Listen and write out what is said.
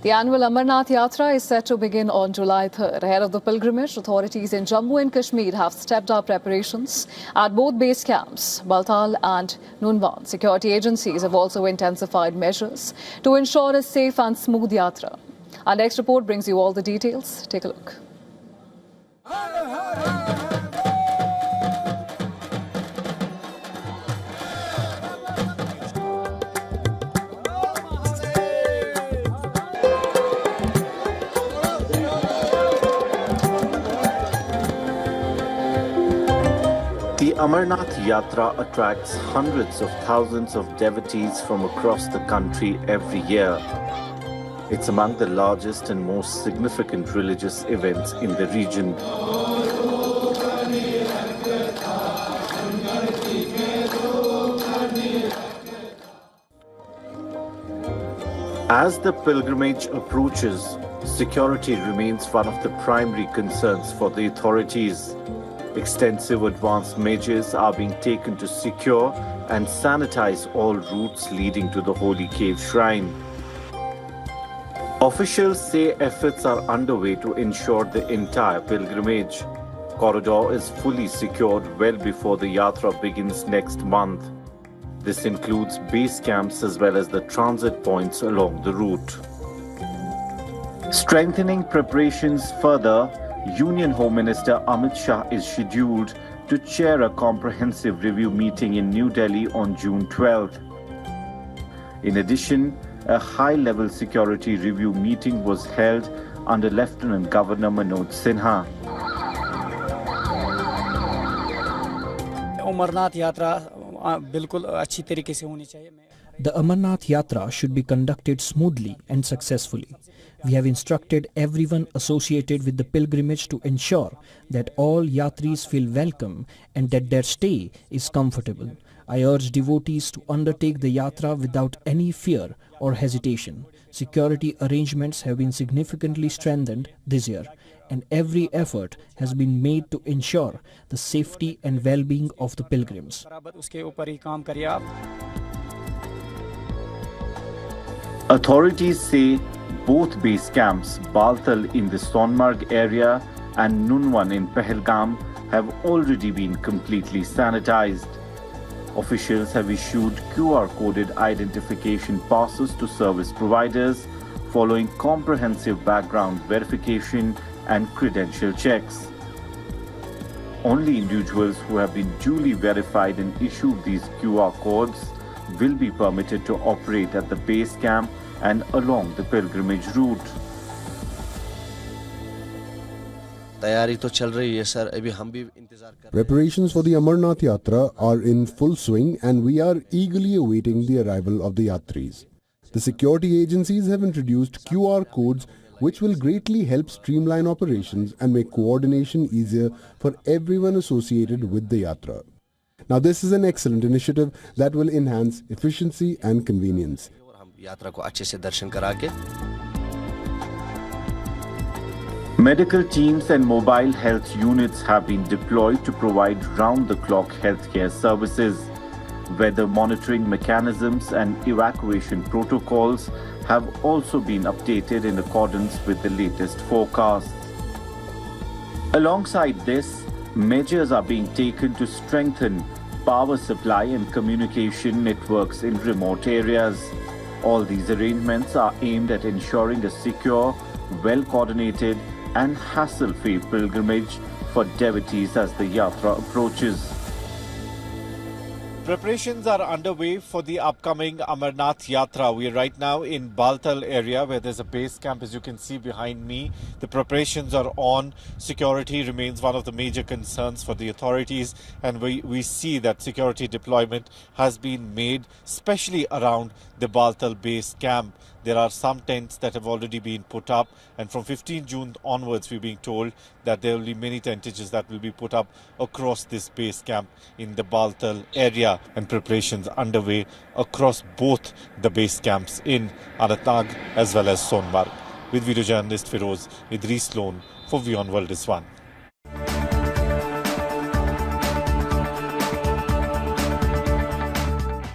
The annual Amarnath Yatra is set to begin on July 3rd. Ahead of the pilgrimage, authorities in Jammu and Kashmir have stepped up preparations at both base camps, Baltal and Nunwan. Security agencies have also intensified measures to ensure a safe and smooth yatra. Our next report brings you all the details. Take a look. The Amarnath Yatra attracts hundreds of thousands of devotees from across the country every year. It's among the largest and most significant religious events in the region. As the pilgrimage approaches, security remains one of the primary concerns for the authorities. Extensive advanced measures are being taken to secure and sanitize all routes leading to the Holy Cave Shrine. Officials say efforts are underway to ensure the entire pilgrimage corridor is fully secured well before the Yatra begins next month. This includes base camps as well as the transit points along the route. Strengthening preparations further, Union Home Minister Amit Shah is scheduled to chair a comprehensive review meeting in New Delhi on June 12th. In addition, a high-level security review meeting was held under Lieutenant Governor Manoj Sinha. Amarnath यात्रा बिल्कुल अच्छी तरीके से होनी चाहिए. The Amarnath Yatra should be conducted smoothly and successfully. We have instructed everyone associated with the pilgrimage to ensure that all yatris feel welcome and that their stay is comfortable. I urge devotees to undertake the yatra without any fear or hesitation. Security arrangements have been significantly strengthened this year, and every effort has been made to ensure the safety and well-being of the pilgrims. Authorities say both base camps, Baltal in the Sonmarg area and Nunwan in Pahalgam, have already been completely sanitized. Officials have issued QR-coded identification passes to service providers following comprehensive background verification and credential checks. Only individuals who have been duly verified and issued these QR codes will be permitted to operate at the base camp and along the pilgrimage route. Preparations for the Amarnath Yatra are in full swing and we are eagerly awaiting the arrival of the Yatris. The security agencies have introduced QR codes which will greatly help streamline operations and make coordination easier for everyone associated with the Yatra. Now this is an excellent initiative that will enhance efficiency and convenience. Medical teams and mobile health units have been deployed to provide round-the-clock healthcare services. Weather monitoring mechanisms and evacuation protocols have also been updated in accordance with the latest forecasts. Alongside this, measures are being taken to strengthen power supply and communication networks in remote areas. All these arrangements are aimed at ensuring a secure, well-coordinated and hassle-free pilgrimage for devotees as the Yatra approaches. Preparations are underway for the upcoming Amarnath Yatra. We are right now in Baltal area where there's a base camp, as you can see behind me. The preparations are on. Security remains one of the major concerns for the authorities, and we see that security deployment has been made, especially around the Baltal base camp. There are some tents that have already been put up, and from 15 June onwards we're being told that there will be many tentages that will be put up across this base camp in the Baltal area, and preparations underway across both the base camps in Anantnag as well as Sonmarg. With video journalist Feroz Idris Lone for WION World is One.